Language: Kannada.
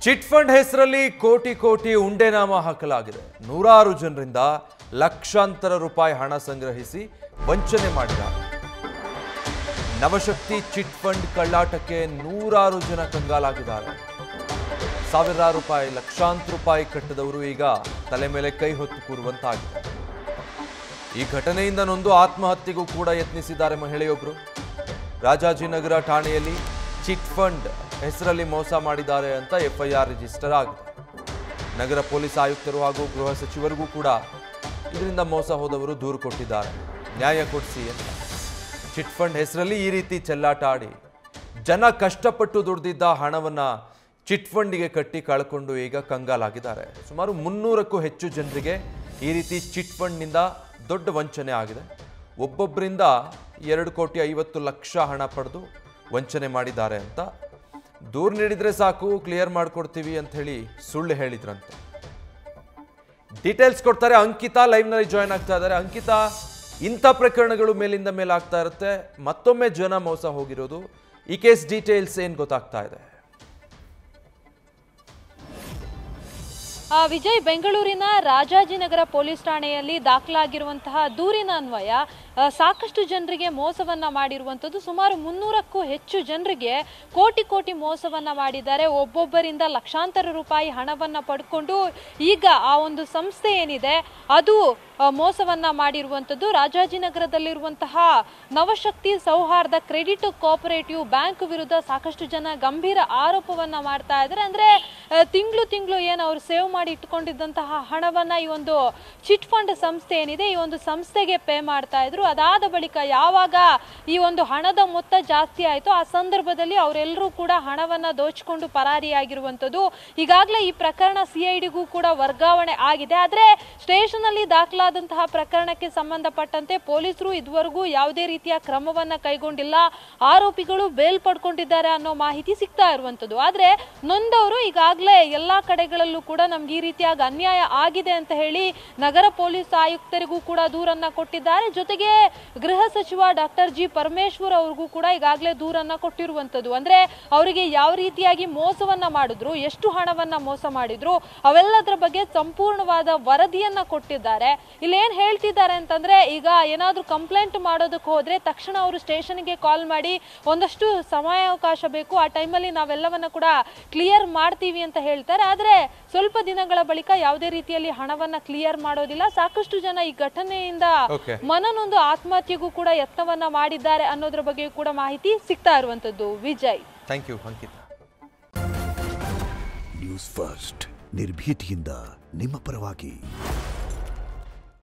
ಚಿಟ್ ಫಂಡ್ ಹೆಸರಲ್ಲಿ ಕೋಟಿ ಕೋಟಿ ಉಂಡೆನಾಮ ಹಾಕಲಾಗಿದೆ. ನೂರಾರು ಜನರಿಂದ ಲಕ್ಷಾಂತರ ರೂಪಾಯಿ ಹಣ ಸಂಗ್ರಹಿಸಿ ವಂಚನೆ ಮಾಡಿದ್ದಾರೆ. ನವಶಕ್ತಿ ಚಿಟ್ ಫಂಡ್ ಕಳ್ಳಾಟಕ್ಕೆ ನೂರಾರು ಜನ ಕಂಗಾಲಾಗಿದ್ದಾರೆ. ಸಾವಿರಾರು ರೂಪಾಯಿ, ಲಕ್ಷಾಂತರ ರೂಪಾಯಿ ಕಟ್ಟದವರು ಈಗ ತಲೆ ಮೇಲೆ ಕೈ ಹೊತ್ತು ಕೂರುವಂತಾಗಿದೆ. ಈ ಘಟನೆಯಿಂದ ನೊಂದು ಆತ್ಮಹತ್ಯೆಗೂ ಕೂಡ ಯತ್ನಿಸಿದ್ದಾರೆ ಮಹಿಳೆಯೊಬ್ಬರು. ರಾಜಾಜಿನಗರ ಠಾಣೆಯಲ್ಲಿ ಚಿಟ್ ಫಂಡ್ ಹೆಸರಲ್ಲಿ ಮೋಸ ಮಾಡಿದ್ದಾರೆ ಅಂತ ಎಫ್ಐಆರ್ ರಿಜಿಸ್ಟರ್ ಆಗಿದೆ. ನಗರ ಪೊಲೀಸ್ ಆಯುಕ್ತರು ಹಾಗೂ ಗೃಹ ಸಚಿವರಿಗೂ ಕೂಡ ಇದರಿಂದ ಮೋಸ ಹೋದವರು ದೂರು ಕೊಟ್ಟಿದ್ದಾರೆ. ನ್ಯಾಯ ಕೊಡಿಸಿ ಅಂತ. ಚಿಟ್ ಫಂಡ್ ಹೆಸರಲ್ಲಿ ಈ ರೀತಿ ಚೆಲ್ಲಾಟ ಆಡಿ ಜನ ಕಷ್ಟಪಟ್ಟು ದುಡಿದಿದ್ದ ಹಣವನ್ನ ಚಿಟ್ ಫಂಡಿಗೆ ಕಟ್ಟಿ ಕಳ್ಕೊಂಡು ಈಗ ಕಂಗಾಲಾಗಿದ್ದಾರೆ. ಸುಮಾರು 300ಕ್ಕೂ ಹೆಚ್ಚು ಜನರಿಗೆ ಈ ರೀತಿ ಚಿಟ್ ಫಂಡ್ನಿಂದ ದೊಡ್ಡ ವಂಚನೆ ಆಗಿದೆ. ಒಬ್ಬೊಬ್ಬರಿಂದ 2,50,00,000 ಹಣ ಪಡೆದು ವಂಚನೆ ಮಾಡಿದ್ದಾರೆ ಅಂತ ದೂರು ನೀಡಿದ್ರೆ ಸಾಕು, ಕ್ಲಿಯರ್ ಮಾಡ್ಕೊಡ್ತೀವಿ ಅಂತ ಹೇಳಿ ಸುಳ್ಳು ಹೇಳಿದ್ರಂತೆ. ಡೀಟೇಲ್ಸ್ ಕೊಡ್ತಾರೆ ಅಂಕಿತಾ, ಲೈವ್ನಲ್ಲಿ ಜಾಯ್ನ್ ಆಗ್ತಾ ಇದ್ದಾರೆ. ಅಂಕಿತಾ, ಇಂಥ ಪ್ರಕರಣಗಳು ಮೇಲಿಂದ ಮೇಲೆ ಆಗ್ತಾ ಇರುತ್ತೆ, ಮತ್ತೊಮ್ಮೆ ಜನ ಮೋಸ ಹೋಗಿರೋದು, ಈ ಕೇಸ್ ಡೀಟೇಲ್ಸ್ ಏನು ಗೊತ್ತಾಗ್ತಾ ಇದೆ? ವಿಜಯ್, ಬೆಂಗಳೂರಿನ ರಾಜಾಜಿನಗರ ಪೊಲೀಸ್ ಠಾಣೆಯಲ್ಲಿ ದಾಖಲಾಗಿರುವಂತಹ ದೂರಿನ ಅನ್ವಯ ಸಾಕಷ್ಟು ಜನರಿಗೆ ಮೋಸವನ್ನ ಮಾಡಿರುವಂಥದ್ದು. ಸುಮಾರು 300ಕ್ಕೂ ಹೆಚ್ಚು ಜನರಿಗೆ ಕೋಟಿ ಮೋಸವನ್ನ ಮಾಡಿದ್ದಾರೆ. ಒಬ್ಬೊಬ್ಬರಿಂದ ಲಕ್ಷಾಂತರ ರೂಪಾಯಿ ಹಣವನ್ನ ಪಡ್ಕೊಂಡು ಈಗ ಆ ಒಂದು ಸಂಸ್ಥೆ ಏನಿದೆ ಅದು ಮೋಸವನ್ನ ಮಾಡಿರುವಂಥದ್ದು. ರಾಜಾಜಿನಗರದಲ್ಲಿರುವಂತಹ ನವಶಕ್ತಿ ಸೌಹಾರ್ದ ಕ್ರೆಡಿಟ್ ಕೋಆಪರೇಟಿವ್ ಬ್ಯಾಂಕ್ ವಿರುದ್ಧ ಸಾಕಷ್ಟು ಜನ ಗಂಭೀರ ಆರೋಪವನ್ನ ಮಾಡ್ತಾ ಇದ್ದಾರೆ. ಅಂದ್ರೆ ತಿಂಗಳು ಏನು ಅವರು ಸೇವ್ ಮಾಡಿ ಇಟ್ಕೊಂಡಿದ್ದಂತಹ ಹಣವನ್ನ ಈ ಒಂದು ಚಿಟ್ ಫಂಡ್ ಸಂಸ್ಥೆ ಏನಿದೆ ಈ ಒಂದು ಸಂಸ್ಥೆಗೆ ಪೇ ಮಾಡ್ತಾ ಇದ್ರು. ಅದಾದ ಬಳಿಕ ಯಾವಾಗ ಈ ಒಂದು ಹಣದ ಮೊತ್ತ ಜಾಸ್ತಿ ಆಯ್ತು ಆ ಸಂದರ್ಭದಲ್ಲಿ ಅವರೆಲ್ಲರೂ ಕೂಡ ಹಣವನ್ನ ದೋಚಿಕೊಂಡು ಪರಾರಿಯಾಗಿರುವಂಥದ್ದು. ಈಗಾಗಲೇ ಈ ಪ್ರಕರಣ ಸಿಐಡಿಗೂ ಕೂಡ ವರ್ಗಾವಣೆ ಆಗಿದೆ. ಆದ್ರೆ ಸ್ಟೇಷನ್ ಅಲ್ಲಿ ದಾಖಲಾದಂತಹ ಪ್ರಕರಣಕ್ಕೆ ಸಂಬಂಧಪಟ್ಟಂತೆ ಪೊಲೀಸರು ಇದುವರೆಗೂ ಯಾವುದೇ ರೀತಿಯ ಕ್ರಮವನ್ನ ಕೈಗೊಂಡಿಲ್ಲ. ಆರೋಪಿಗಳು ಬೇಲ್ ಪಡ್ಕೊಂಡಿದ್ದಾರೆ ಅನ್ನೋ ಮಾಹಿತಿ ಸಿಗ್ತಾ ಇರುವಂತದ್ದು. ಆದ್ರೆ ನೊಂದವರು ಈಗಾಗಲೇ ಎಲ್ಲಾ ಕಡೆಗಳಲ್ಲೂ ಕೂಡ ನಮ್ಗೆ ಈ ರೀತಿಯಾಗಿ ಅನ್ಯಾಯ ಆಗಿದೆ ಅಂತ ಹೇಳಿ ನಗರ ಪೊಲೀಸ್ ಆಯುಕ್ತರಿಗೂ ಕೂಡ ದೂರನ್ನ ಕೊಟ್ಟಿದ್ದಾರೆ. ಜೊತೆಗೆ ಗೃಹ ಸಚಿವ ಡಾಕ್ಟರ್ ಜಿ ಪರಮೇಶ್ವರ್ ಅವ್ರಿಗೂ ಕೂಡ ಈಗಾಗಲೇ ದೂರನ್ನ ಕೊಟ್ಟಿರುವಂತದ್ದು. ಅಂದ್ರೆ ಅವರಿಗೆ ಯಾವ ರೀತಿಯಾಗಿ ಮೋಸವನ್ನ ಮಾಡಿದ್ರು, ಎಷ್ಟು ಹಣವನ್ನ ಮೋಸ ಮಾಡಿದ್ರು, ಅವೆಲ್ಲದರ ಬಗ್ಗೆ ಸಂಪೂರ್ಣವಾದ ವರದಿಯನ್ನ ಕೊಟ್ಟಿದ್ದಾರೆ. ಇಲ್ಲಿ ಏನ್ ಹೇಳ್ತಿದ್ದಾರೆ ಅಂತಂದ್ರೆ, ಈಗ ಏನಾದ್ರೂ ಕಂಪ್ಲೇಂಟ್ ಮಾಡೋದಕ್ಕೆ ಹೋದ್ರೆ ತಕ್ಷಣ ಅವರು ಸ್ಟೇಷನ್ಗೆ ಕಾಲ್ ಮಾಡಿ ಒಂದಷ್ಟು ಸಮಯಾವಕಾಶ ಬೇಕು, ಆ ಟೈಮಲ್ಲಿ ನಾವೆಲ್ಲವನ್ನ ಕೂಡ ಕ್ಲಿಯರ್ ಮಾಡ್ತೀವಿ ಅಂತ ಹೇಳ್ತಾರೆ. ಆದ್ರೆ ಸ್ವಲ್ಪ ದಿನಗಳ ಬಳಿಕ ಯಾವುದೇ ರೀತಿಯಲ್ಲಿ ಹಣವನ್ನ ಕ್ಲಿಯರ್ ಮಾಡೋದಿಲ್ಲ. ಸಾಕಷ್ಟು ಜನ ಈ ಘಟನೆಯಿಂದ ಮನನೊಂದು ಆತ್ಮಹತ್ಯೆಗೂ ಕೂಡ ಯತ್ನವನ್ನ ಮಾಡಿದ್ದಾರೆ ಅನ್ನೋದ್ರ ಬಗ್ಗೆ ಕೂಡ ಮಾಹಿತಿ ಸಿಗ್ತಾ ಇರುವಂತದ್ದು. Vijay, thank you Ankita. News first, ನಿರ್ಭೀತಿಯಿಂದ ನಿಮ್ಮ ಪರವಾಗಿ.